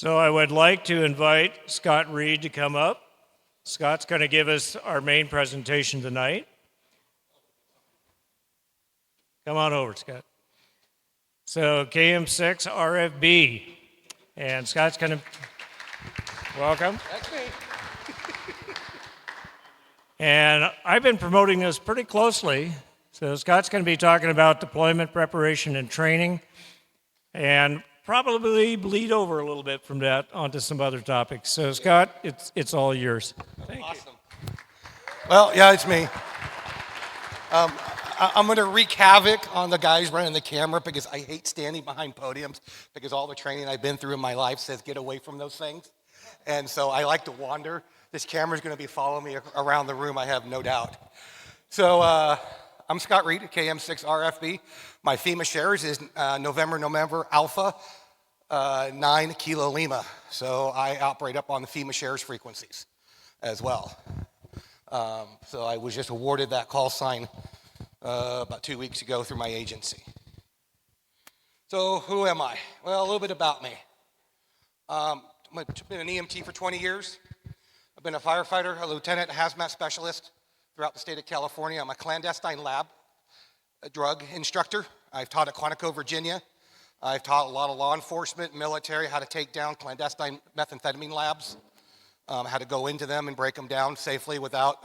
So I would like to invite Scott Reed to come up. Scott's going to give us our main presentation tonight. Come on over, Scott. So KM6RFB, and Scott's going to, welcome. That's me. And I've been promoting this pretty closely. So Scott's going to be talking about deployment preparation and training, and probably bleed over a little bit from that onto some other topics. So Scott, it's all yours. Thank you. Awesome. Well, yeah, it's me. I'm going to wreak havoc on the guys running the camera because I hate standing behind podiums because all the training I've been through in my life says get away from those things. And so I like to wander. This camera's going to be following me around the room, I have no doubt. So I'm Scott Reed at KM6RFB. My FEMA shares is November Alpha 9 Kilo Lima. So I operate up on the FEMA shares frequencies as well. So I was just awarded that call sign about 2 weeks ago through my agency. So who am I? Well, a little bit about me. I've been an EMT for 20 years. I've been a firefighter, a lieutenant, a HazMat Specialist throughout the state of California. I'm a clandestine lab, a drug instructor. I've taught at Quantico, Virginia. I've taught a lot of law enforcement, military, how to take down clandestine methamphetamine labs, how to go into them and break them down safely without,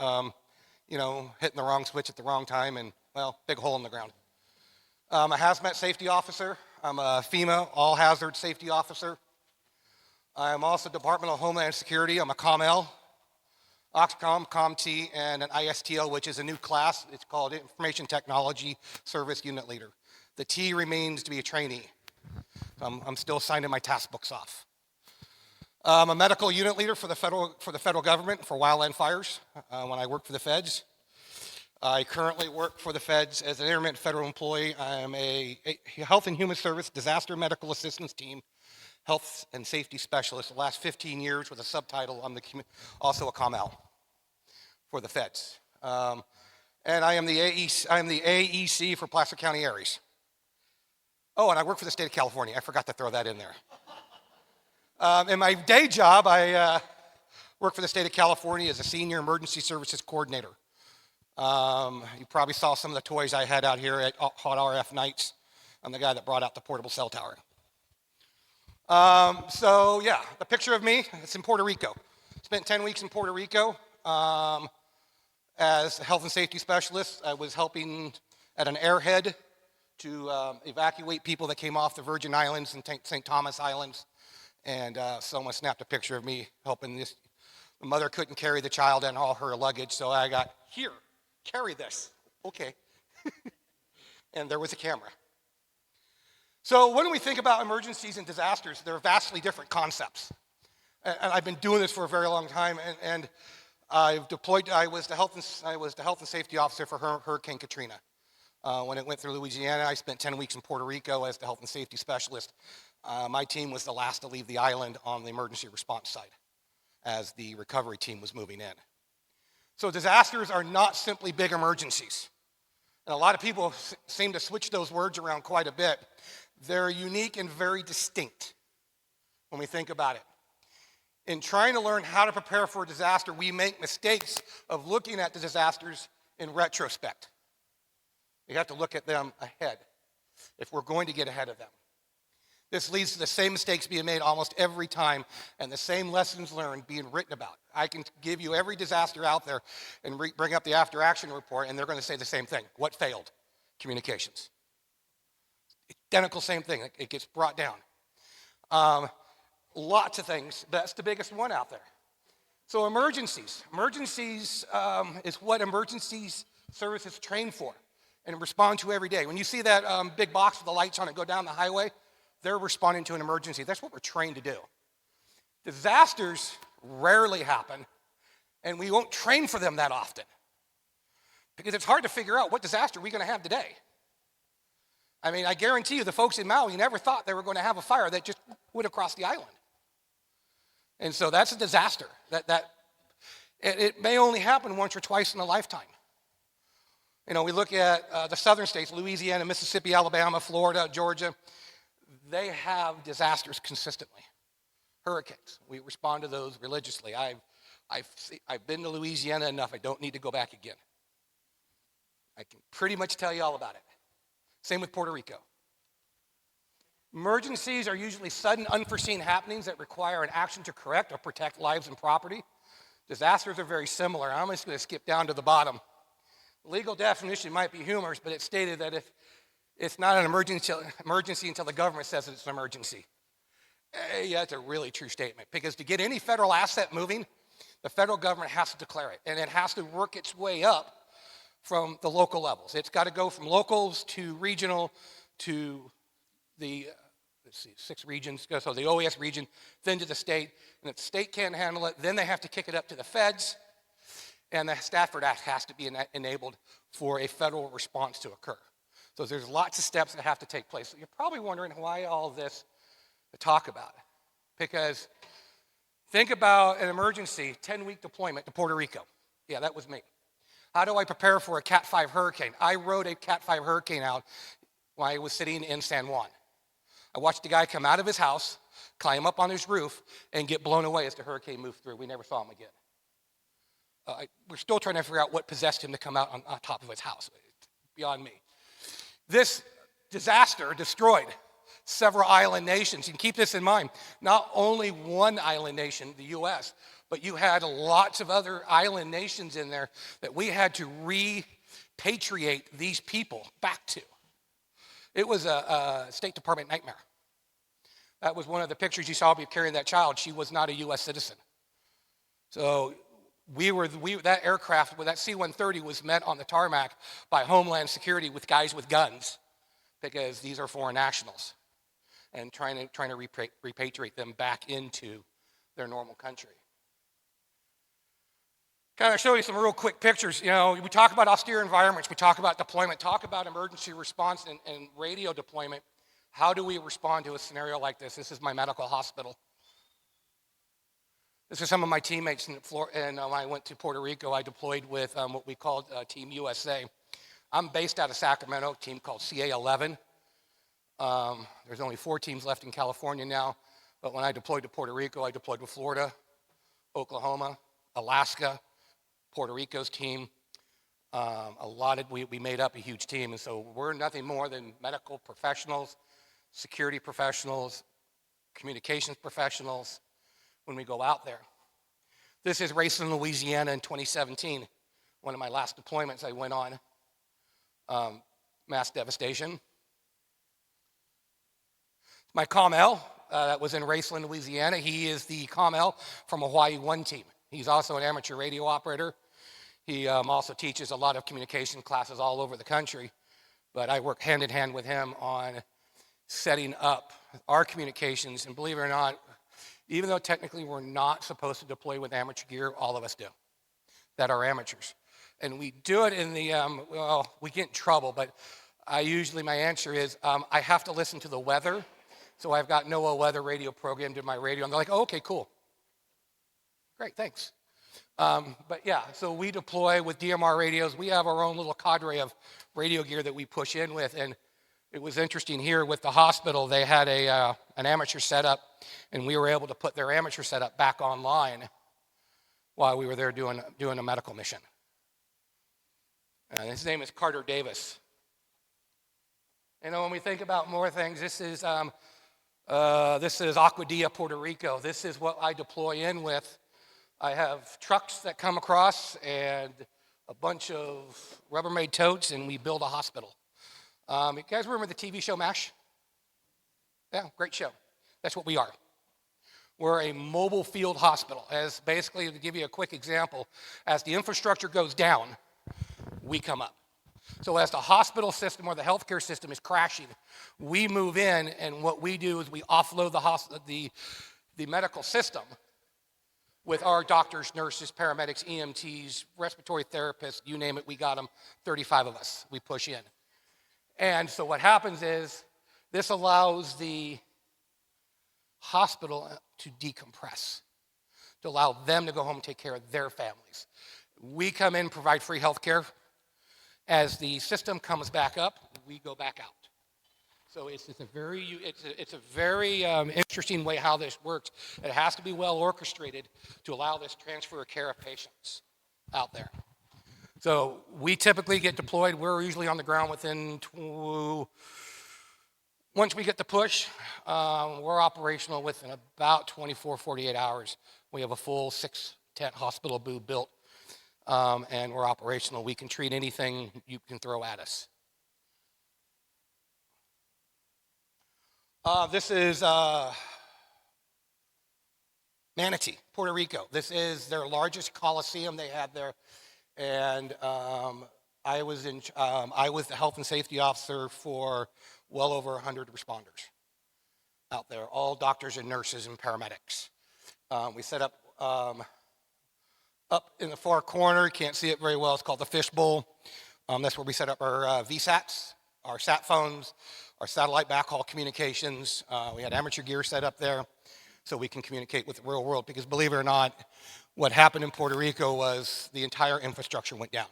hitting the wrong switch at the wrong time and, well, big hole in the ground. I'm a HazMat safety officer. I'm a FEMA all-hazard safety officer. I'm also Department of Homeland Security. I'm a COML, OxCom, ComT, and an ISTO, which is a new class. It's called Information Technology Service Unit Leader. The T remains to be a trainee. I'm still signing my task books off. I'm a medical unit leader for the federal government for wildland fires when I work for the feds. I currently work for the feds as an intermittent federal employee. I'm a Health and Human Service Disaster Medical Assistance Team Health and Safety Specialist the last 15 years with a subtitle. I'm also a COML for the feds. And I am the AEC for Placer County ARES. Oh, and I work for the state of California. I forgot to throw that in there. In my day job, I work for the state of California as a senior emergency services coordinator. You probably saw some of the toys I had out here at Hot RF Nights. I'm the guy that brought out the portable cell tower. The picture of me, it's in Puerto Rico. Spent 10 weeks in Puerto Rico as a health and safety specialist. I was helping at an airhead to evacuate people that came off the Virgin Islands and St. Thomas Islands. And someone snapped a picture of me helping this. The mother couldn't carry the child and all her luggage, so I got, here, carry this. Okay. And there was a camera. So when we think about emergencies and disasters, they're vastly different concepts. And I've been doing this for a very long time, and I've deployed, I was the health and safety officer for Hurricane Katrina. When it went through Louisiana, I spent 10 weeks in Puerto Rico as the health and safety specialist. My team was the last to leave the island on the emergency response side as the recovery team was moving in. So disasters are not simply big emergencies. And a lot of people seem to switch those words around quite a bit. They're unique and very distinct when we think about it. In trying to learn how to prepare for a disaster, we make mistakes of looking at the disasters in retrospect. We have to look at them ahead if we're going to get ahead of them. This leads to the same mistakes being made almost every time and the same lessons learned being written about. I can give you every disaster out there and bring up the after action report, and they're going to say the same thing. What failed? Communications. Identical same thing. It gets brought down. Lots of things. That's the biggest one out there. So emergencies. Emergencies is what emergencies services train for and respond to every day. When you see that big box with the lights on it go down the highway, they're responding to an emergency. That's what we're trained to do. Disasters rarely happen, and we won't train for them that often because it's hard to figure out what disaster we're going to have today. I mean, I guarantee you the folks in Maui never thought they were going to have a fire that just went across the island. And so that's a disaster. It may only happen once or twice in a lifetime. You know, we look at the southern states, Louisiana, Mississippi, Alabama, Florida, Georgia. They have disasters consistently. hurricanes. We respond to those religiously. I've been to Louisiana enough. I don't need to go back again. I can pretty much tell you all about it. Same with Puerto Rico. Emergencies are usually sudden, unforeseen happenings that require an action to correct or protect lives and property. Disasters are very similar. I'm just going to skip down to the bottom. Legal definition might be humorous, but it's stated that if it's not an emergency until the government says it's an emergency. Yeah, that's a really true statement, because to get any federal asset moving, the federal government has to declare it, and it has to work its way up from the local levels. It's got to go from locals to regional to the, 6 regions, so the OAS region, then to the state, and if the state can't handle it, then they have to kick it up to the feds, and the Stafford Act has to be enabled for a federal response to occur. So there's lots of steps that have to take place. So you're probably wondering why all this to talk about, because think about an emergency, 10-week deployment to Puerto Rico. Yeah, that was me. How do I prepare for a Cat 5 hurricane? I wrote a Cat 5 hurricane out while I was sitting in San Juan. I watched the guy come out of his house, climb up on his roof, and get blown away as the hurricane moved through. We never saw him again. We're still trying to figure out what possessed him to come out on top of his house. It's beyond me. This disaster destroyed several island nations. You can keep this in mind. Not only one island nation, the U.S., but you had lots of other island nations in there that we had to repatriate these people back to. It was a State Department nightmare. That was one of the pictures you saw of me carrying that child. She was not a U.S. citizen. So that aircraft, that C-130 was met on the tarmac by Homeland Security with guys with guns, because these are foreign nationals, and trying to repatriate them back into their normal country. Kind of show you some real quick pictures. You know, we talk about austere environments, we talk about deployment, talk about emergency response and radio deployment. How do we respond to a scenario like this? This is my medical hospital. This is some of my teammates and when I went to Puerto Rico, I deployed with what we called Team USA. I'm based out of Sacramento, a team called CA-11. There's only 4 teams left in California now, but when I deployed to Puerto Rico, I deployed with Florida, Oklahoma, Alaska, Puerto Rico's team. We made up a huge team, and so we're nothing more than medical professionals, security professionals, communications professionals when we go out there. This is Raceland, Louisiana in 2017, one of my last deployments I went on. Mass devastation. My COML that was in Raceland, Louisiana. He is the COML from Hawaii 1 team. He's also an amateur radio operator. He also teaches a lot of communication classes all over the country, but I work hand in hand with him on setting up our communications, and believe it or not, even though technically we're not supposed to deploy with amateur gear, all of us do that are amateurs. And we do it in the, we get in trouble, but my answer is I have to listen to the weather. So I've got NOAA weather radio programmed in my radio, and they're like, oh, okay, cool. Great, thanks. But yeah, so we deploy with DMR radios. We have our own little cadre of radio gear that we push in with, and it was interesting here with the hospital. They had an amateur setup, and we were able to put their amateur setup back online while we were there doing a medical mission. And his name is Carter Davis. You know, when we think about more things, this is Aguadilla, Puerto Rico. This is what I deploy in with. I have trucks that come across and a bunch of Rubbermaid totes, and we build a hospital. You guys remember the TV show MASH? Yeah, great show. That's what we are. We're a mobile field hospital. As basically, to give you a quick example, as the infrastructure goes down, we come up. So as the hospital system or the healthcare system is crashing, we move in, and what we do is we offload the medical system with our doctors, nurses, paramedics, EMTs, respiratory therapists, you name it, we got them, 35 of us, we push in. And so what happens is this allows the hospital to decompress, to allow them to go home and take care of their families. We come in, provide free health care. As the system comes back up, we go back out. So it's a very interesting way how this works. It has to be well orchestrated to allow this transfer of care of patients out there. So we typically get deployed. We're usually on the ground within, once we get the push, we're operational within about 24, 48 hours. We have a full 6-tent hospital booth built, and we're operational. We can treat anything you can throw at us. This is Manatee, Puerto Rico. This is their largest coliseum they had there. And I was the health and safety officer for well over 100 responders out there, all doctors and nurses and paramedics. We set up in the far corner, you can't see it very well, it's called the fishbowl. That's where we set up our VSATs, our sat phones, our satellite backhaul communications. We had amateur gear set up there so we can communicate with the real world, because believe it or not, what happened in Puerto Rico was the entire infrastructure went down.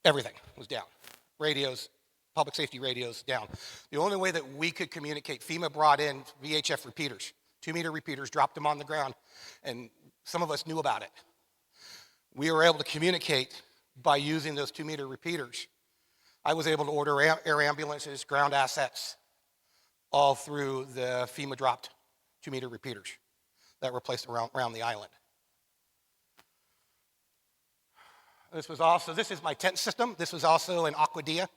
Everything was down. Radios, public safety radios down. The only way that we could communicate, FEMA brought in VHF repeaters, 2-meter repeaters, dropped them on the ground, and some of us knew about it. We were able to communicate by using those 2-meter repeaters. I was able to order air ambulances, ground assets, all through the FEMA dropped 2-meter repeaters that were placed around the island. This is my tent system. This was also in Aguadilla,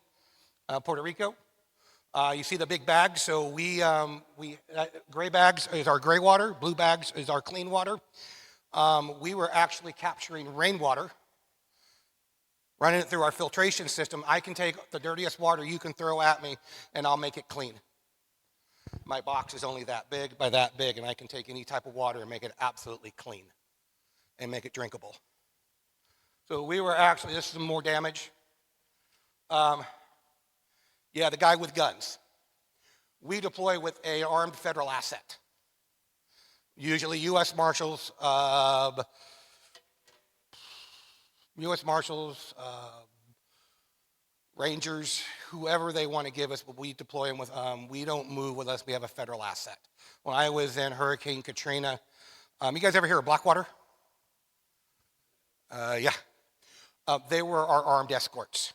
Puerto Rico. You see the big bags. So gray bags is our gray water. Blue bags is our clean water. We were actually capturing rainwater, running it through our filtration system. I can take the dirtiest water you can throw at me, and I'll make it clean. My box is only that big by that big, and I can take any type of water and make it absolutely clean and make it drinkable. So we were actually, this is some more damage. The guy with guns. We deploy with an armed federal asset. Usually U.S. Marshals, Rangers, whoever they want to give us, but we deploy them with, we don't move unless we have a federal asset. When I was in Hurricane Katrina, you guys ever hear of Blackwater? Yeah. They were our armed escorts.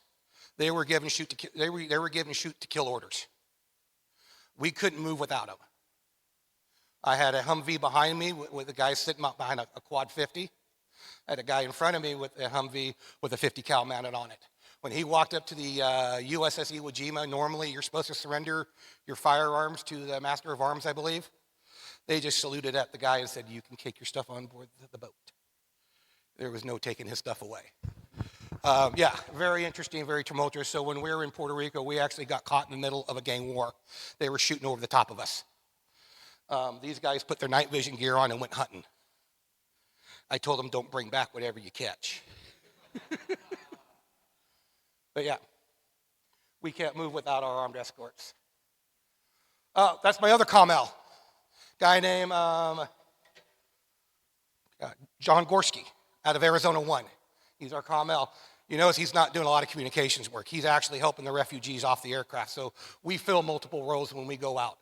They were given shoot to kill orders. We couldn't move without them. I had a Humvee behind me with a guy sitting up behind a quad 50. I had a guy in front of me with a Humvee with a 50 cal mounted on it. When he walked up to the USS Iwo Jima, normally you're supposed to surrender your firearms to the master of arms, I believe. They just saluted at the guy and said, "You can take your stuff on board the boat." There was no taking his stuff away. Very interesting, very tumultuous. So when we were in Puerto Rico, we actually got caught in the middle of a gang war. They were shooting over the top of us. These guys put their night vision gear on and went hunting. I told them, don't bring back whatever you catch. But yeah, we can't move without our armed escorts. That's my other COML. Guy named John Gorski out of Arizona 1. He's our COML. You notice he's not doing a lot of communications work. He's actually helping the refugees off the aircraft. So we fill multiple roles when we go out.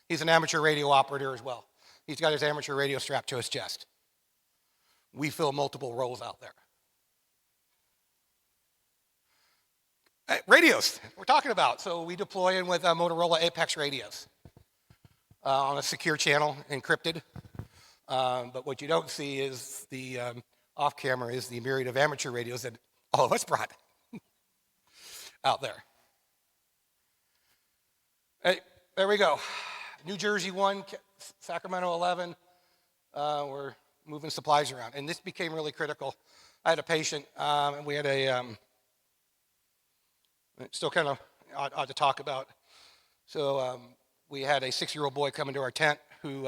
He's an amateur radio operator as well. He's got his amateur radio strapped to his chest. We fill multiple roles out there. Radios, we're talking about. So we deploy in with Motorola Apex radios on a secure channel, encrypted. But what you don't see is the off camera is the myriad of amateur radios that all of us brought out there. Hey, there we go. New Jersey 1, Sacramento 11. We're moving supplies around. And this became really critical. I had a patient, and we had it's still kind of odd to talk about. So we had a 6-year-old boy come into our tent who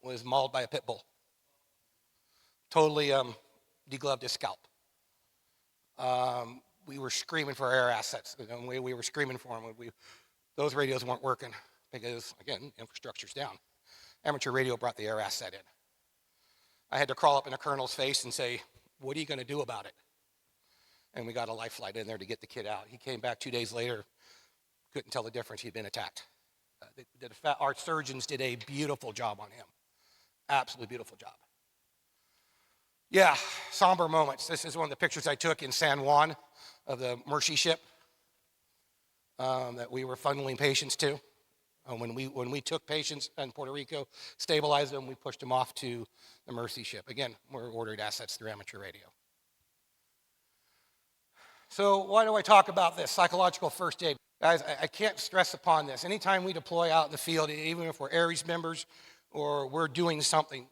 was mauled by a pit bull. Totally degloved his scalp. We were screaming for air assets. And we were screaming for them. Those radios weren't working because, again, infrastructure's down. Amateur radio brought the air asset in. I had to crawl up in a colonel's face and say, "What are you going to do about it?" And we got a life flight in there to get the kid out. He came back 2 days later, Couldn't tell the difference. He'd been attacked. Our surgeons did a beautiful job on him. Absolutely beautiful job. Yeah, somber moments. This is one of the pictures I took in San Juan of the Mercy ship that we were funneling patients to. When we took patients in Puerto Rico, stabilized them, we pushed them off to the Mercy ship. Again, we're ordered assets through amateur radio. So why do I talk about this? Psychological first aid. Guys, I can't stress upon this. Anytime we deploy out in the field, even if we're ARES members or we're doing something,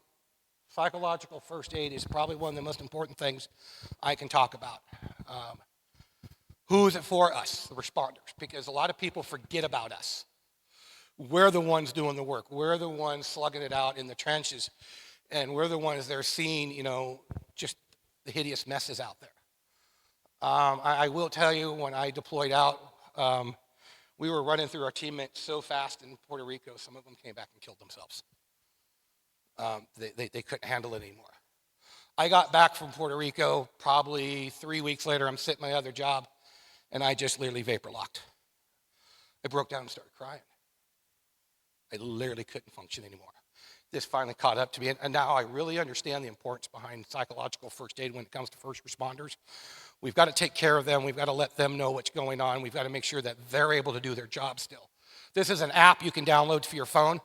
psychological first aid is probably one of the most important things I can talk about. Who is it for? Us, the responders, because a lot of people forget about us. We're the ones doing the work. We're the ones slugging it out in the trenches, and we're the ones that are seeing, just the hideous messes out there. I will tell you, when I deployed out, we were running through our teammates so fast in Puerto Rico, some of them came back and killed themselves. They couldn't handle it anymore. I got back from Puerto Rico probably 3 weeks later. I'm sitting at my other job, and I just literally vapor locked. I broke down and started crying. I literally couldn't function anymore. This finally caught up to me, and now I really understand the importance behind psychological first aid when it comes to first responders. We've got to take care of them. We've got to let them know what's going on. We've got to make sure that they're able to do their job still. This is an app you can download for your phone.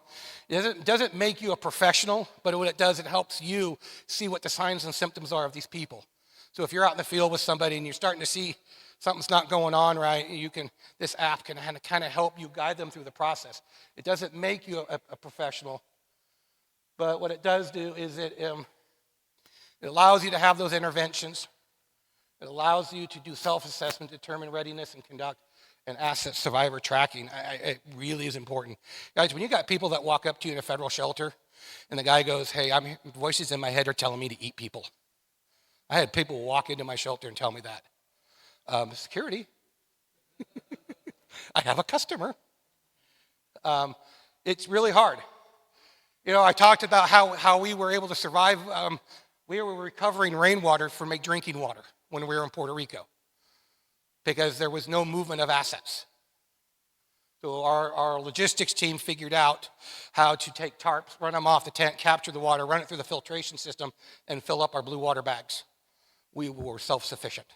It doesn't make you a professional, but what it does, it helps you see what the signs and symptoms are of these people. So if you're out in the field with somebody and you're starting to see something's not going on right, this app can kind of help you guide them through the process. It doesn't make you a professional, but what it does do is it allows you to have those interventions. It allows you to do self-assessment, determine readiness, and conduct an asset survivor tracking. It really is important. Guys, when you got people that walk up to you in a federal shelter, and the guy goes, hey, voices in my head are telling me to eat people. I had people walk into my shelter and tell me that. Security, I have a customer. It's really hard. I talked about how we were able to survive. We were recovering rainwater for make drinking water when we were in Puerto Rico because there was no movement of assets. So our logistics team figured out how to take tarps, run them off the tent, capture the water, run it through the filtration system, and fill up our blue water bags. We were self-sufficient.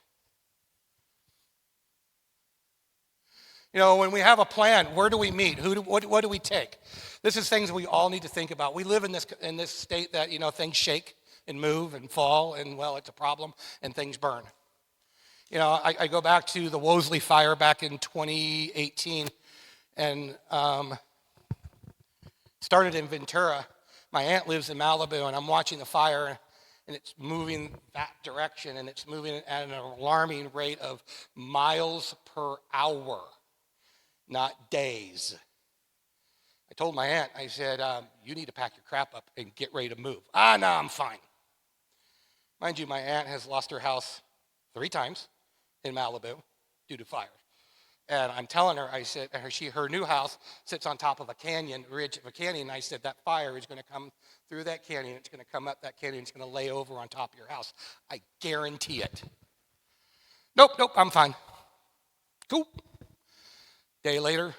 When we have a plan, where do we meet? What do we take? This is things we all need to think about. We live in this state that, things shake and move and fall, and, well, it's a problem, and things burn. I go back to the Wosley fire back in 2018, and started in Ventura. My aunt lives in Malibu, and I'm watching the fire, and it's moving that direction, and it's moving at an alarming rate of miles per hour. Not days. I told my aunt, I said, you need to pack your crap up and get ready to move. No, I'm fine. Mind you, my aunt has lost her house 3 times in Malibu due to fire. And I'm telling her, I said, her new house sits on top of a canyon, ridge of a canyon, and I said, that fire is going to come through that canyon, it's going to come up that canyon, it's going to lay over on top of your house. I guarantee it. Nope, I'm fine. Cool. Day later,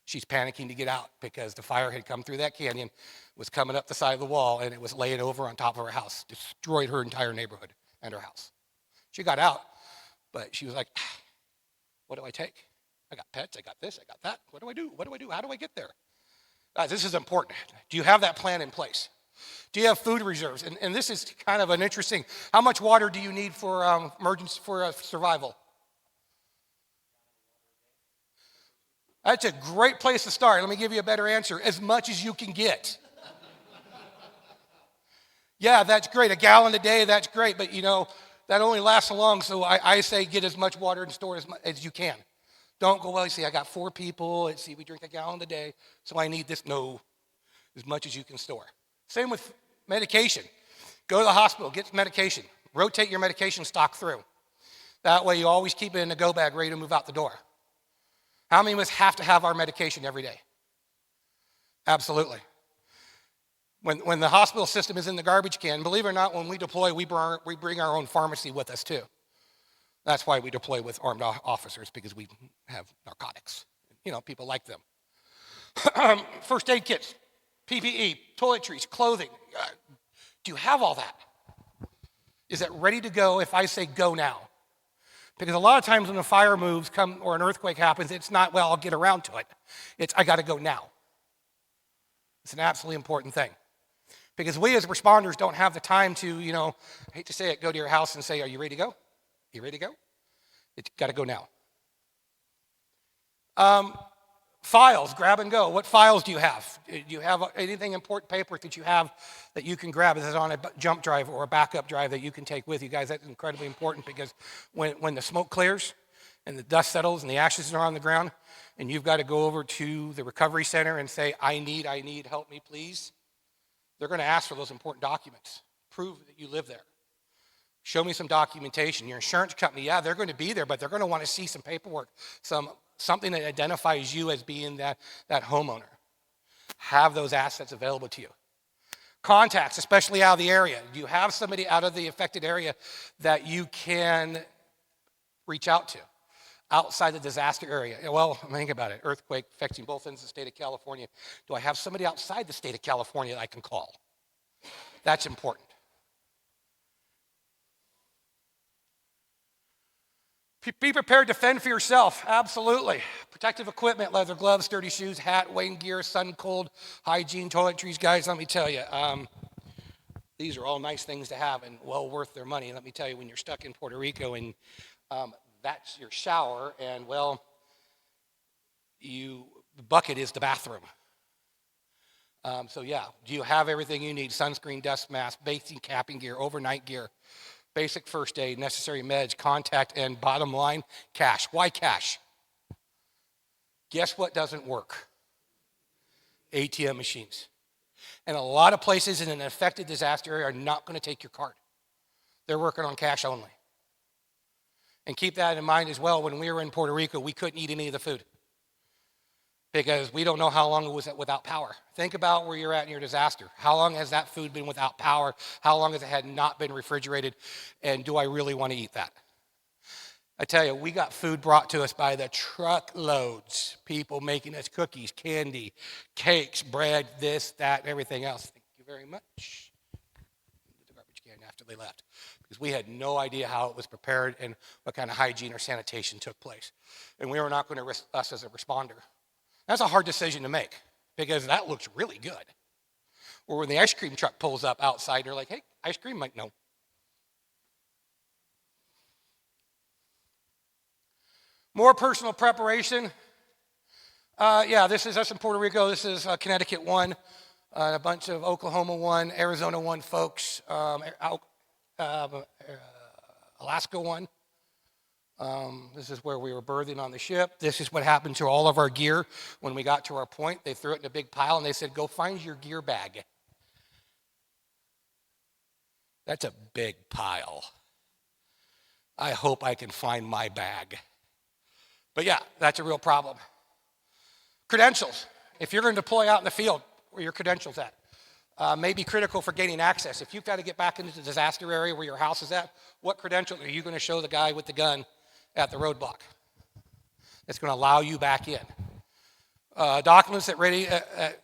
she's panicking to get out because the fire had come through that canyon, was coming up the side of the wall, and it was laying over on top of her house, destroyed her entire neighborhood and her house. She got out, but she was like, what do I take? I got pets, I got this, I got that. What do I do? How do I get there? Guys, this is important. Do you have that plan in place? Do you have food reserves? And this is kind of an interesting, how much water do you need for survival? That's a great place to start. Let me give you a better answer. As much as you can get. Yeah, that's great. A gallon a day, that's great. But, that only lasts so long. So I say get as much water and store as you can. Don't go, well, you see, I got 4 people. Let's see, we drink a gallon a day. So I need this. No, as much as you can store. Same with medication. Go to the hospital, get medication. Rotate your medication stock through. That way you always keep it in a go bag ready to move out the door. How many of us have to have our medication every day? Absolutely. When the hospital system is in the garbage can, believe it or not, when we deploy, we bring our own pharmacy with us too. That's why we deploy with armed officers, because we have narcotics people like them. First aid kits, PPE, toiletries, clothing. Do you have all that? Is it ready to go if I say go now? Because a lot of times when a fire moves or an earthquake happens, it's not, well, I'll get around to it. It's, I got to go now. It's an absolutely important thing. Because we as responders don't have the time to, I hate to say it, go to your house and say, are you ready to go? You ready to go? It's got to go now. Files, grab and go. What files do you have? Do you have anything important paper that you have that you can grab that's on a jump drive or a backup drive that you can take with you guys? That's incredibly important because when the smoke clears and the dust settles and the ashes are on the ground and you've got to go over to the recovery center and say, I need, help me please. They're going to ask for those important documents. Prove that you live there. Show me some documentation. Your insurance company, yeah, they're going to be there, but they're going to want to see some paperwork, something that identifies you as being that homeowner. Have those assets available to you. Contacts, especially out of the area. Do you have somebody out of the affected area that you can reach out to outside the disaster area? Well, think about it. Earthquake affecting both ends of the state of California. Do I have somebody outside the state of California that I can call? That's important. Be prepared to fend for yourself, absolutely. Protective equipment, leather gloves, sturdy shoes, hat, weighing gear, sun, cold, hygiene, toiletries. Guys, let me tell you, these are all nice things to have and well worth their money. Let me tell you, when you're stuck in Puerto Rico and that's your shower and, well, the bucket is the bathroom. So yeah, do you have everything you need? Sunscreen, dust mask, bathing, capping gear, overnight gear. Basic first aid, necessary meds, contact, and bottom line, cash. Why cash? Guess what doesn't work? ATM machines. And a lot of places in an affected disaster area are not going to take your card. They're working on cash only. And keep that in mind as well. When we were in Puerto Rico, we couldn't eat any of the food because we don't know how long it was without power. Think about where you're at in your disaster. How long has that food been without power? How long has it had not been refrigerated? And do I really want to eat that? I tell you, we got food brought to us by the truckloads. People making us cookies, candy, cakes, bread, this, that, and everything else. Thank you very much. The garbage can after they left. Because we had no idea how it was prepared and what kind of hygiene or sanitation took place. And we were not going to risk us as a responder. That's a hard decision to make because that looks really good. Or when the ice cream truck pulls up outside, they're like, hey, ice cream? Like, no. More personal preparation. This is us in Puerto Rico. This is Connecticut 1, a bunch of Oklahoma 1, Arizona 1 folks, Alaska 1. This is where we were berthing on the ship. This is what happened to all of our gear when we got to our point. They threw it in a big pile and they said, go find your gear bag. That's a big pile. I hope I can find my bag. But yeah, that's a real problem. Credentials. If you're going to deploy out in the field, where are your credentials at? May be critical for gaining access. If you've got to get back into the disaster area where your house is at, what credential are you going to show the guy with the gun at the roadblock? It's going to allow you back in. Documents that ready,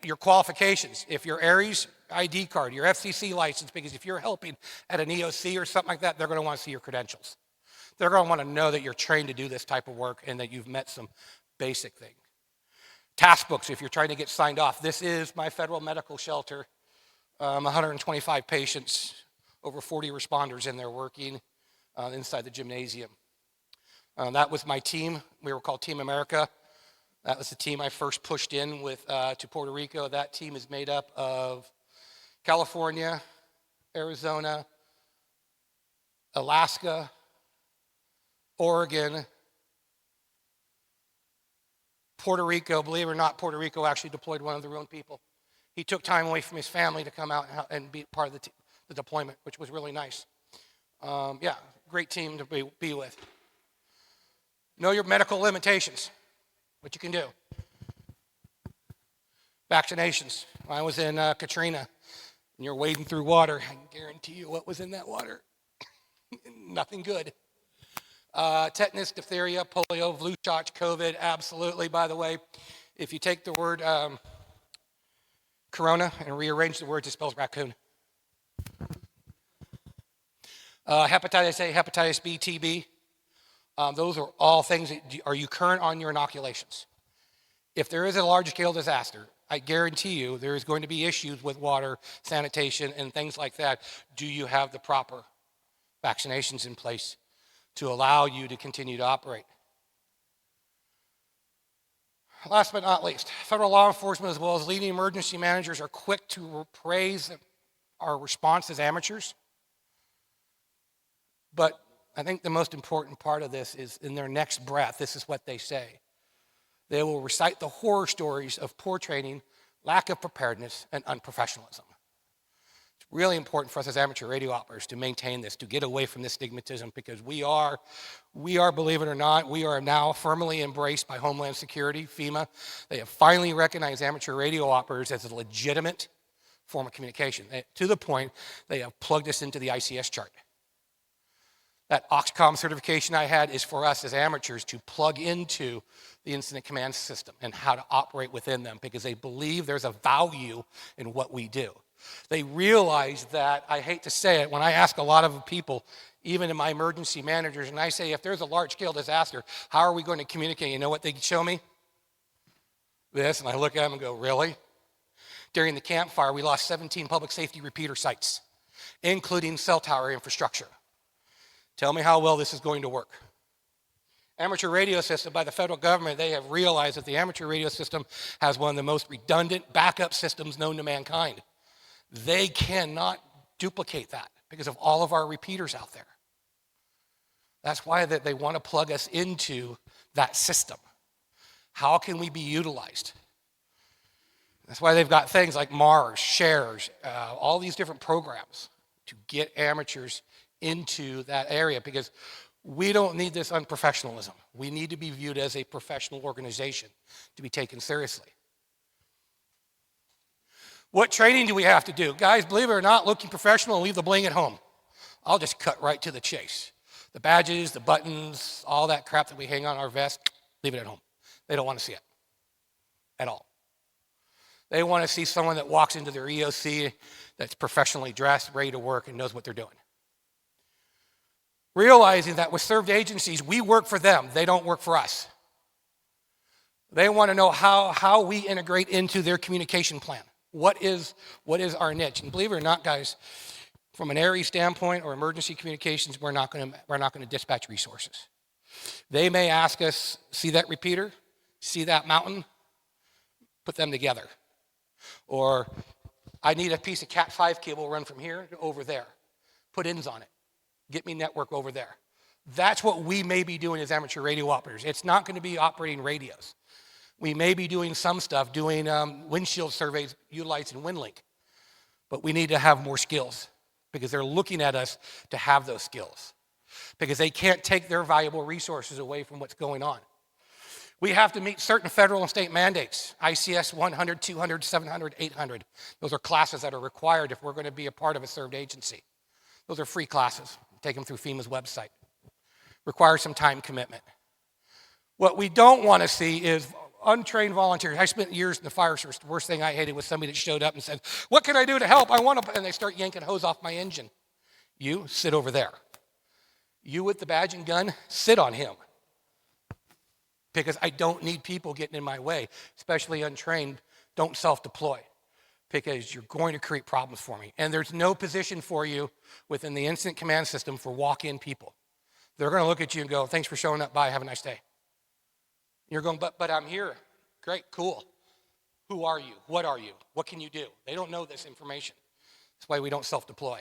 your qualifications. If your ARES ID card, your FCC license, because if you're helping at an EOC or something like that, they're going to want to see your credentials. They're going to want to know that you're trained to do this type of work and that you've met some basic things. Task books, if you're trying to get signed off. This is my federal medical shelter. 125 patients, over 40 responders in there working inside the gymnasium. That was my team. We were called Team America. That was the team I first pushed in with to Puerto Rico. That team is made up of California, Arizona, Alaska, Oregon, Puerto Rico. Believe it or not, Puerto Rico actually deployed one of their own people. He took time away from his family to come out and be part of the deployment, which was really nice. Great team to be with. Know your medical limitations, what you can do. Vaccinations. When I was in Katrina, and you're wading through water, I can guarantee you what was in that water. Nothing good. Tetanus, diphtheria, polio, flu shots, COVID, absolutely, by the way. If you take the word corona and rearrange the words, it spells raccoon. Hepatitis A, hepatitis B, TB. Those are all things that, are you current on your inoculations? If there is a large-scale disaster, I guarantee you there is going to be issues with water, sanitation, and things like that. Do you have the proper vaccinations in place to allow you to continue to operate? Last but not least, federal law enforcement as well as leading emergency managers are quick to praise our response as amateurs. But I think the most important part of this is in their next breath, this is what they say. They will recite the horror stories of poor training, lack of preparedness, and unprofessionalism. It's really important for us as amateur radio operators to maintain this, to get away from this stigmatism, because we are, believe it or not, we are now firmly embraced by Homeland Security, FEMA. They have finally recognized amateur radio operators as a legitimate form of communication, to the point they have plugged us into the ICS chart. That Oxcom certification I had is for us as amateurs to plug into the incident command system and how to operate within them, because they believe there's a value in what we do. They realize that, I hate to say it, when I ask a lot of people, even in my emergency managers, and I say, if there's a large-scale disaster, how are we going to communicate? You know what they show me? This, and I look at them and go, really? During the campfire, we lost 17 public safety repeater sites, including cell tower infrastructure. Tell me how well this is going to work. Amateur radio system by the federal government, they have realized that the amateur radio system has one of the most redundant backup systems known to mankind. They cannot duplicate that because of all of our repeaters out there. That's why they want to plug us into that system. How can we be utilized? That's why they've got things like Mars, Shares, all these different programs to get amateurs into that area, because we don't need this unprofessionalism. We need to be viewed as a professional organization to be taken seriously. What training do we have to do? Guys, believe it or not, looking professional and leave the bling at home. I'll just cut right to the chase. The badges, the buttons, all that crap that we hang on our vest, leave it at home. They don't want to see it at all. They want to see someone that walks into their EOC that's professionally dressed, ready to work, and knows what they're doing. Realizing that with served agencies, we work for them, they don't work for us. They want to know how we integrate into their communication plan. What is our niche? And believe it or not, guys, from an ARES standpoint or emergency communications, we're not going to dispatch resources. They may ask us, see that repeater, see that mountain, put them together. Or I need a piece of Cat 5 cable run from here to over there. Put ends on it. Get me network over there. That's what we may be doing as amateur radio operators. It's not going to be operating radios. We may be doing some stuff, doing windshield surveys utilizing WinLink. But we need to have more skills because they're looking at us to have those skills, because they can't take their valuable resources away from what's going on. We have to meet certain federal and state mandates, ICS 100, 200, 700, 800. Those are classes that are required if we're going to be a part of a served agency. Those are free classes. Take them through FEMA's website. Require some time commitment. What we don't want to see is untrained volunteers. I spent years in the fire service. The worst thing I hated was somebody that showed up and said, "What can I do to help? I want to," and they start yanking hose off my engine. You sit over there. You with the badge and gun, sit on him. Because I don't need people getting in my way, especially untrained. Don't self-deploy, because you're going to create problems for me. And there's no position for you within the incident command system for walk-in people. They're going to look at you and go, "Thanks for showing up, bye, have a nice day." You're going, but I'm here. Great, cool. Who are you? What are you? What can you do? They don't know this information. That's why we don't self-deploy.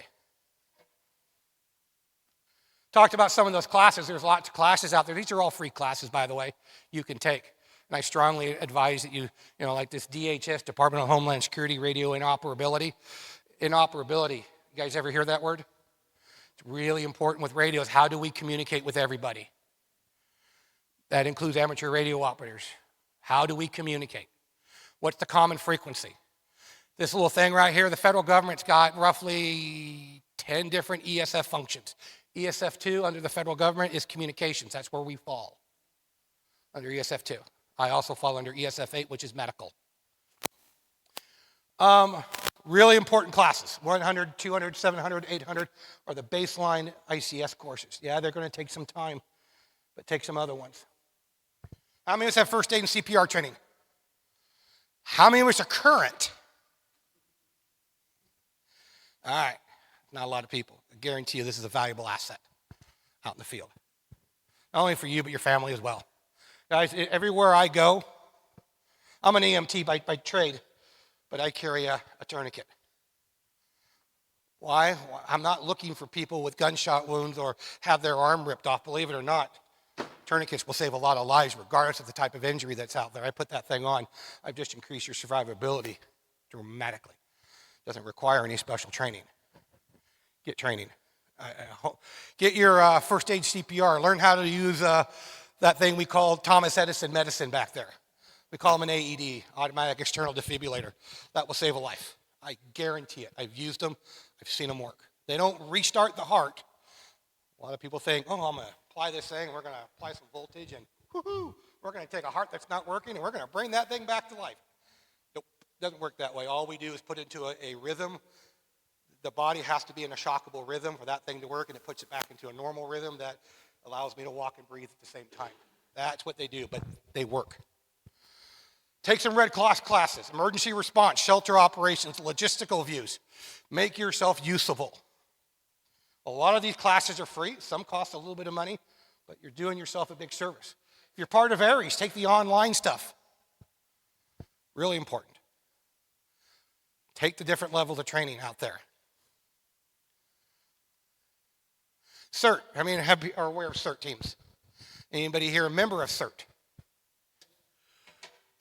Talked about some of those classes. There's lots of classes out there. These are all free classes, by the way, you can take. And I strongly advise that you like this DHS, Department of Homeland Security, radio interoperability. Interoperability, you guys ever hear that word? It's really important with radios. How do we communicate with everybody? That includes amateur radio operators. How do we communicate? What's the common frequency? This little thing right here, the federal government's got roughly 10 different ESF functions. ESF2 under the federal government is communications. That's where we fall under ESF2. I also fall under ESF8, which is medical. Really important classes, 100, 200, 700, 800 are the baseline ICS courses. Yeah, they're going to take some time, but take some other ones. How many of us have first aid and CPR training? How many of us are current? All right, not a lot of people. I guarantee you this is a valuable asset out in the field. Not only for you, but your family as well. Guys, everywhere I go, I'm an EMT by trade, but I carry a tourniquet. Why? I'm not looking for people with gunshot wounds or have their arm ripped off. Believe it or not, tourniquets will save a lot of lives regardless of the type of injury that's out there. I put that thing on, I've just increased your survivability dramatically. Doesn't require any special training. Get training. Get your first aid CPR. Learn how to use that thing we call Thomas Edison medicine back there. We call them an AED, automatic external defibrillator. That will save a life. I guarantee it. I've used them. I've seen them work. They don't restart the heart. A lot of people think, oh, I'm going to apply this thing, and we're going to apply some voltage, and woohoo, we're going to take a heart that's not working, and we're going to bring that thing back to life. Nope, doesn't work that way. All we do is put it into a rhythm. The body has to be in a shockable rhythm for that thing to work, and it puts it back into a normal rhythm that allows me to walk and breathe at the same time. That's what they do, but they work. Take some Red Cross classes, emergency response, shelter operations, logistical views. Make yourself usable. A lot of these classes are free. Some cost a little bit of money, but you're doing yourself a big service. If you're part of ARES, take the online stuff. Really important. Take the different levels of training out there. CERT, I mean, are aware of CERT teams. Anybody here a member of CERT?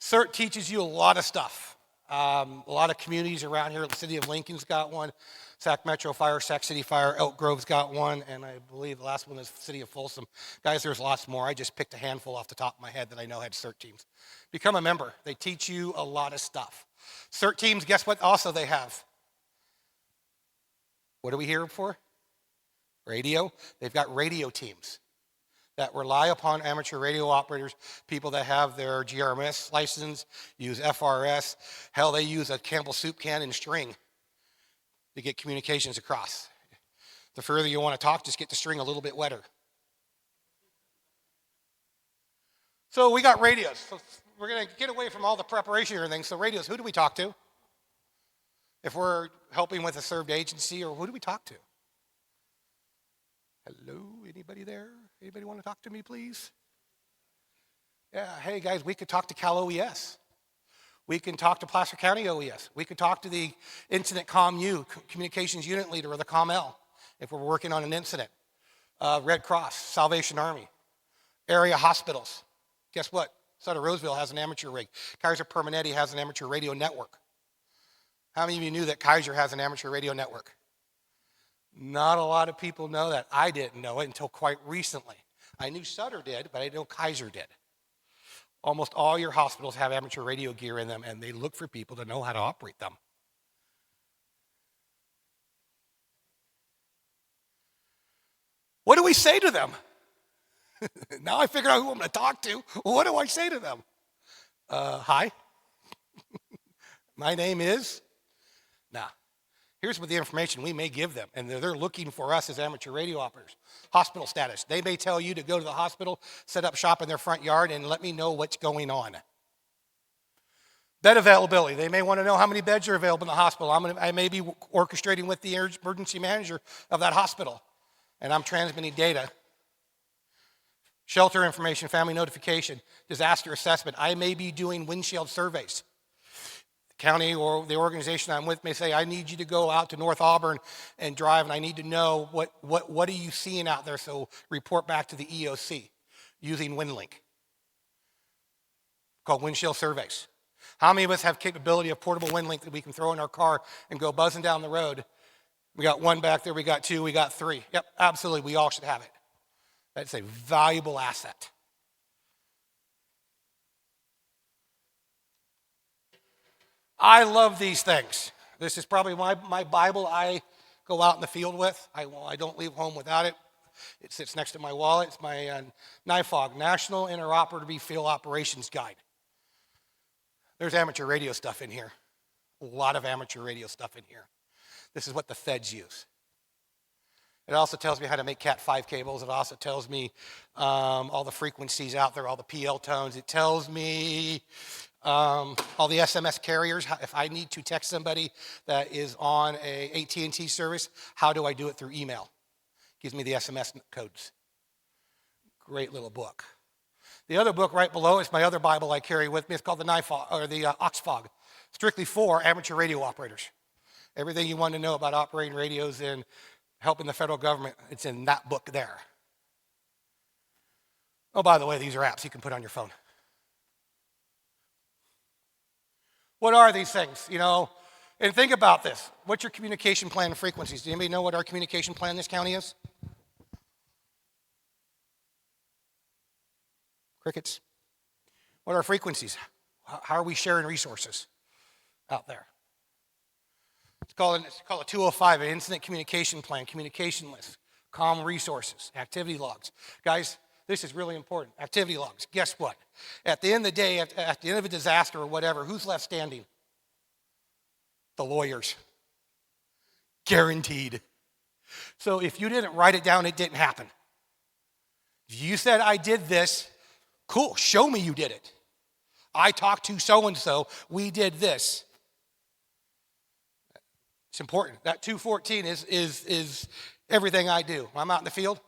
CERT teaches you a lot of stuff. A lot of communities around here, the city of Lincoln's got one, Sac Metro Fire, Sac City Fire, Elk Grove's got one, and I believe the last one is the city of Folsom. Guys, there's lots more. I just picked a handful off the top of my head that I know had CERT teams. Become a member. They teach you a lot of stuff. CERT teams, guess what also they have? What are we here for? Radio. They've got radio teams that rely upon amateur radio operators, people that have their GRMS license, use FRS. Hell, they use a Campbell soup can and string to get communications across. The further you want to talk, just get the string a little bit wetter. So we got radios. So we're going to get away from all the preparation or things. So radios, who do we talk to? If we're helping with a served agency, or who do we talk to? Hello, anybody there? Anybody want to talk to me, please? Yeah, hey guys, we could talk to Cal OES. We can talk to Placer County OES. We could talk to the Incident COMU, Communications Unit Leader, or the COML, if we're working on an incident. Red Cross, Salvation Army, area hospitals. Guess what? Sutter Roseville has an amateur rig. Kaiser Permanente has an amateur radio network. How many of you knew that Kaiser has an amateur radio network? Not a lot of people know that. I didn't know it until quite recently. I knew Sutter did, but I didn't know Kaiser did. Almost all your hospitals have amateur radio gear in them, and they look for people to know how to operate them. What do we say to them? Now I figured out who I'm going to talk to. What do I say to them? Hi. My name is? Nah. Here's what the information we may give them, and they're looking for us as amateur radio operators. Hospital status. They may tell you to go to the hospital, set up shop in their front yard, and let me know what's going on. Bed availability. They may want to know how many beds are available in the hospital. I may be orchestrating with the emergency manager of that hospital, and I'm transmitting data. Shelter information, family notification, disaster assessment. I may be doing windshield surveys. County or the organization I'm with may say, I need you to go out to North Auburn and drive, and I need to know what are you seeing out there, so report back to the EOC using WinLink, called windshield surveys. How many of us have capability of portable WinLink that we can throw in our car and go buzzing down the road? We got one back there, we got two, we got three. Yep, absolutely, we all should have it. That's a valuable asset. I love these things. This is probably my Bible I go out in the field with. I don't leave home without it. It sits next to my wallet. It's my NIFOG, National Interoperability Field Operations Guide. There's amateur radio stuff in here. A lot of amateur radio stuff in here. This is what the feds use. It also tells me how to make Cat5 cables. It also tells me all the frequencies out there, all the PL tones. It tells me all the SMS carriers. If I need to text somebody that is on a AT&T service, how do I do it through email? Gives me the SMS codes. Great little book. The other book right below is my other Bible I carry with me. It's called the NIFOG, or the Oxfog, strictly for amateur radio operators. Everything you want to know about operating radios and helping the federal government, it's in that book there. Oh, by the way, these are apps you can put on your phone. What are these things? You know, and think about this. What's your communication plan and frequencies? Does anybody know what our communication plan in this county is? Crickets. What are our frequencies? How are we sharing resources out there? It's called a 205, an incident communication plan, communication list, comm resources, activity logs. Guys, this is really important. Activity logs. Guess what? At the end of the day, at the end of a disaster or whatever, who's left standing? The lawyers. Guaranteed. So if you didn't write it down, it didn't happen. If you said, I did this, cool, show me you did it. I talked to so-and-so, we did this. It's important. That 214 is everything I do. When I'm out in the field,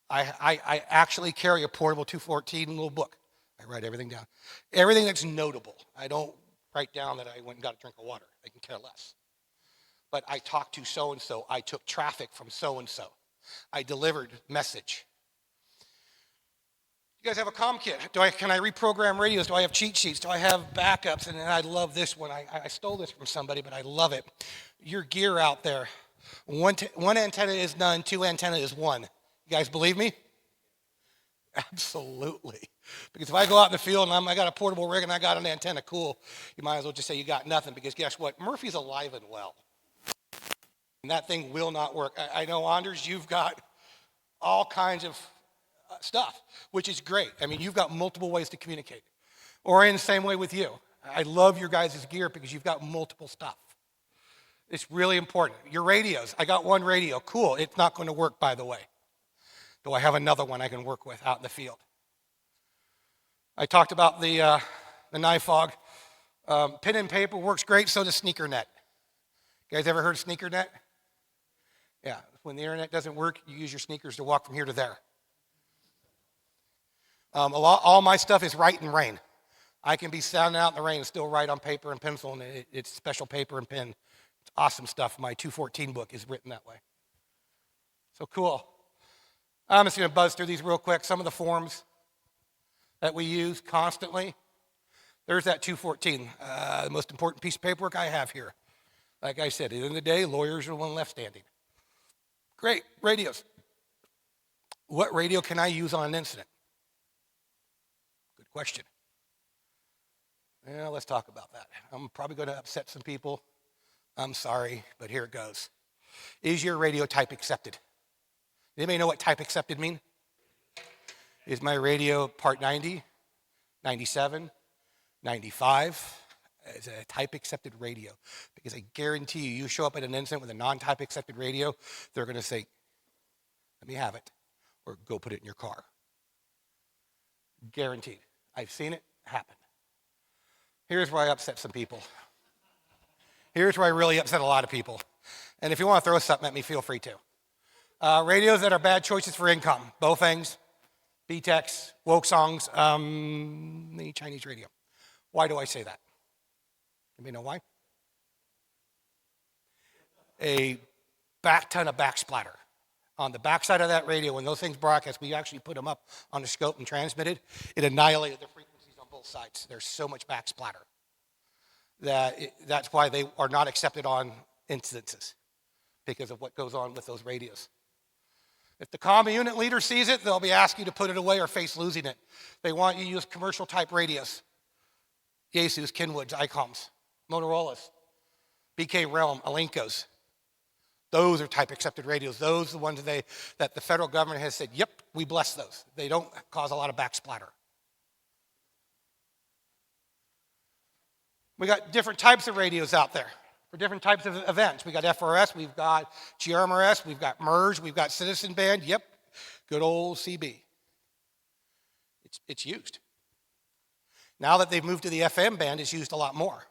I actually carry a portable 214 little book. I write everything down. Everything that's notable. I don't write down that I went and got a drink of water. I can care less. But I talked to so-and-so. I took traffic from so-and-so. I delivered message. You guys have a comm kit. Can I reprogram radios? Do I have cheat sheets? Do I have backups? And I love this one. I stole this from somebody, but I love it. Your gear out there. One antenna is none, two antenna is one. You guys believe me? Absolutely. Because if I go out in the field and I got a portable rig and I got an antenna, cool, you might as well just say you got nothing, because guess what? Murphy's alive and well. And that thing will not work. I know, Anders, you've got all kinds of stuff, which is great. I mean, you've got multiple ways to communicate. Or in the same way with you. I love your guys' gear because you've got multiple stuff. It's really important. Your radios. I got one radio. Cool. It's not going to work, by the way. Do I have another one I can work with out in the field? I talked about the NIFOG. Pen and paper works great, so does SneakerNet. You guys ever heard of SneakerNet? Yeah. When the internet doesn't work, you use your sneakers to walk from here to there. All my stuff is write in rain. I can be standing out in the rain and still write on paper and pencil, and it's special paper and pen. It's awesome stuff. My 214 book is written that way. So cool. I'm just going to buzz through these real quick. Some of the forms that we use constantly. There's that 214, the most important piece of paperwork I have here. Like I said, at the end of the day, lawyers are the one left standing. Great. Radios. What radio can I use on an incident? Good question. Yeah, let's talk about that. I'm probably going to upset some people. I'm sorry, but here it goes. Is your radio type accepted? Anybody know what type accepted mean? Is my radio part 90, 97, 95? It's a type accepted radio. Because I guarantee you show up at an incident with a non-type accepted radio, they're going to say, let me have it, or go put it in your car. Guaranteed. I've seen it happen. Here's where I upset some people. Here's where I really upset a lot of people. And if you want to throw something at me, feel free to. Radios that are bad choices for income. Bofengs, BTEX, woke songs, the Chinese radio. Why do I say that? Anybody know why? A ton of backsplatter. On the backside of that radio, when those things broadcast, we actually put them up on the scope and transmitted. It annihilated the frequencies on both sides. There's so much backsplatter. That's why they are not accepted on incidences, because of what goes on with those radios. If the comm unit leader sees it, they'll be asking you to put it away or face losing it. They want you to use commercial type radios. Yaesu's, Kenwoods, ICOMs, Motorola's, BK Realm, Alinko's. Those are type accepted radios. Those are the ones that the federal government has said, yep, we bless those. They don't cause a lot of backsplatter. We got different types of radios out there for different types of events. We got FRS, we've got GMRS, we've got MERS, we've got Citizen Band. Yep, good old CB. It's used. Now that they've moved to the FM band, it's used a lot more.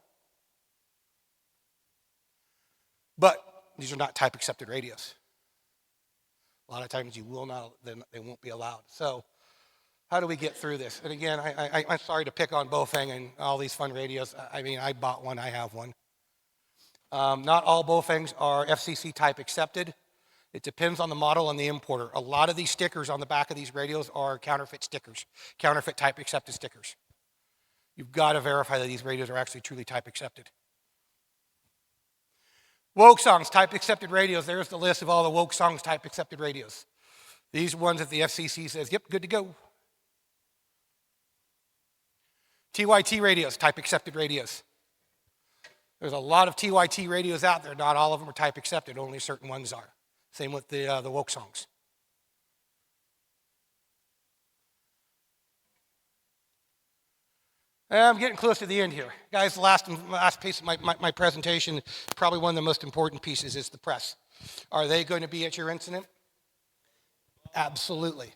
But these are not type accepted radios. A lot of times you will not, they won't be allowed. So how do we get through this? And again, I'm sorry to pick on Bofeng and all these fun radios. I mean, I bought one, I have one. Not all Bofengs are FCC type accepted. It depends on the model and the importer. A lot of these stickers on the back of these radios are counterfeit stickers, counterfeit type accepted stickers. You've got to verify that these radios are actually truly type accepted. Woke songs, type accepted radios. There's the list of all the woke songs, type accepted radios. These are ones that the FCC says, yep, good to go. TYT radios, type accepted radios. There's a lot of TYT radios out there. Not all of them are type accepted. Only certain ones are. Same with the woke songs. I'm getting close to the end here. Guys, the last piece of my presentation, probably one of the most important pieces, is the press. Are they going to be at your incident? Absolutely.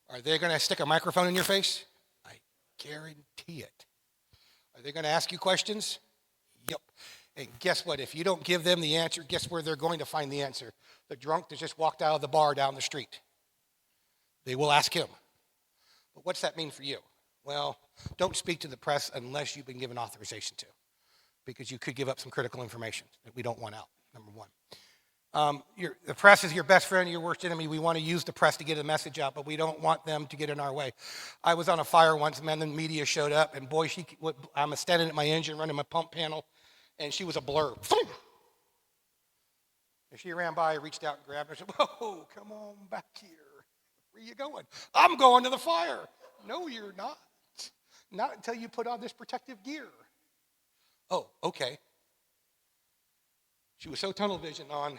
Are they going to stick a microphone in your face? I guarantee it. Are they going to ask you questions? Yep. And guess what? If you don't give them the answer, guess where they're going to find the answer? The drunk that just walked out of the bar down the street. They will ask him. But what's that mean for you? Well, don't speak to the press unless you've been given authorization to, because you could give up some critical information that we don't want out, number one. The press is your best friend or your worst enemy. We want to use the press to get a message out, but we don't want them to get in our way. I was on a fire once, and then the media showed up, and boy, I'm standing at my engine running my pump panel, and she was a blur. And she ran by, reached out and grabbed her and said, whoa, come on back here. Where are you going? I'm going to the fire. No, you're not. Not until you put on this protective gear. Oh, okay. She was so tunnel vision on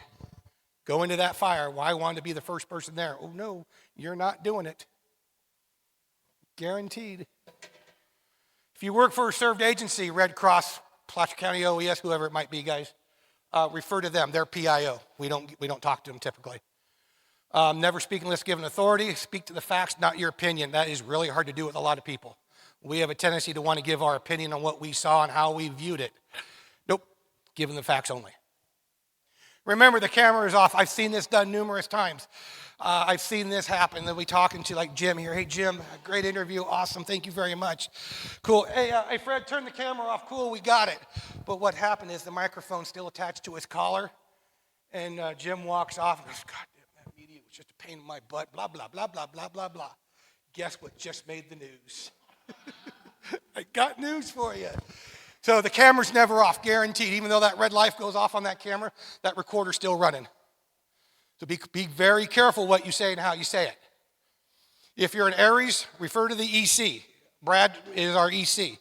going to that fire. Why I wanted to be the first person there. Oh, no, you're not doing it. Guaranteed. If you work for a served agency, Red Cross, Placer County OES, whoever it might be, guys, refer to them. They're PIO. We don't talk to them typically. Never speak unless given authority. Speak to the facts, not your opinion. That is really hard to do with a lot of people. We have a tendency to want to give our opinion on what we saw and how we viewed it. Nope, given the facts only. Remember, the camera is off. I've seen this done numerous times. I've seen this happen. Then we talking to like Jim here. Hey, Jim, great interview. Awesome. Thank you very much. Cool. Hey, Fred, turn the camera off. Cool, we got it. But what happened is the microphone's still attached to his collar. And Jim walks off and goes, God damn, that media was just a pain in my butt. Blah, blah, blah, blah, blah, blah, blah. Guess what just made the news? I got news for you. So the camera's never off, guaranteed. Even though that red light goes off on that camera, that recorder's still running. So be very careful what you say and how you say it. If you're an ARES, refer to the EC. Brad is our EC.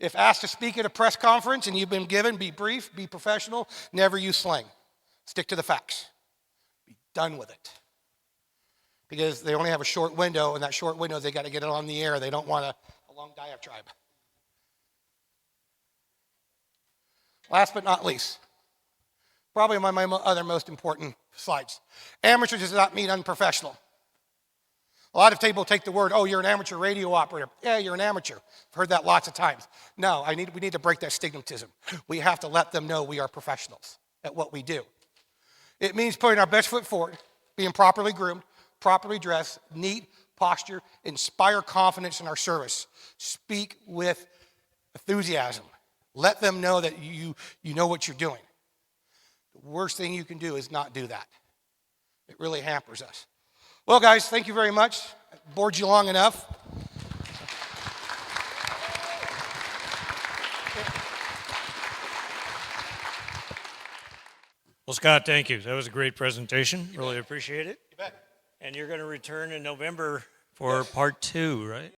If asked to speak at a press conference and you've been given, be brief, be professional, never use slang. Stick to the facts. Be done with it. Because they only have a short window, and that short window, they got to get it on the air. They don't want a long diatribe. Last but not least, probably my other most important slides. Amateur does not mean unprofessional. A lot of people take the word, oh, you're an amateur radio operator. Yeah, you're an amateur. I've heard that lots of times. No, we need to break that stigmatism. We have to let them know we are professionals at what we do. It means putting our best foot forward, being properly groomed, properly dressed, neat, posture, inspire confidence in our service. Speak with enthusiasm. Let them know that you know what you're doing. The worst thing you can do is not do that. It really hampers us. Well, guys, thank you very much. I bored you long enough. Well, Scott, thank you. That was a great presentation. Really appreciate it. You bet. And you're going to return in November for part 2, right?